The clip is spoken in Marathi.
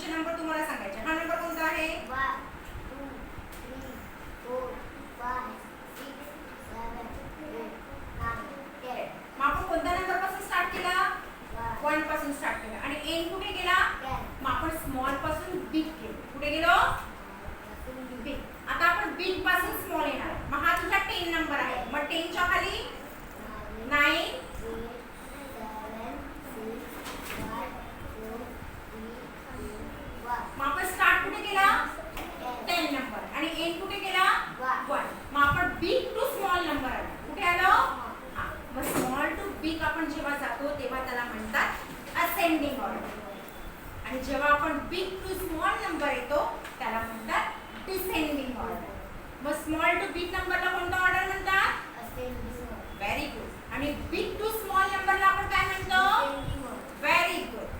पुढचे नंबर तुम्हाला सांगायचे. हा नंबर कोणता आहे? 1 2 3 4 5 6 7 8 9 10. मग आपण कोणत्या नंबर पासून स्टार्ट केला? 1 पासून स्टार्ट केला. आणि एन कुठे गेला? 10. मग आपण स्मॉल पासून बिग गेलो. कुठे गेलो? बिग. आता आपण बिग पासून स्मॉल येणार. मग हा तुझा 10 नंबर आहे. मग 10 च्या खाली 9 मग आपण स्टार्ट कुठे केला? 10 नंबर. आणि एंड कुठे केला? 1. मग आपण बिग टू स्मॉल नंबर आला. कुठे आलो? हा. मग स्मॉल टू बिग आपण जेव्हा जातो तेव्हा त्याला म्हणतात असेंडिंग ऑर्डर. आणि जेव्हा आपण बिग टू स्मॉल नंबर येतो त्याला म्हणतात डिसेंडिंग ऑर्डर. मग स्मॉल टू बिग नंबरला कोणता ऑर्डर म्हणतात? Very good. आणि बिग टू स्मॉल नंबरला आपण काय म्हणतो? Very good.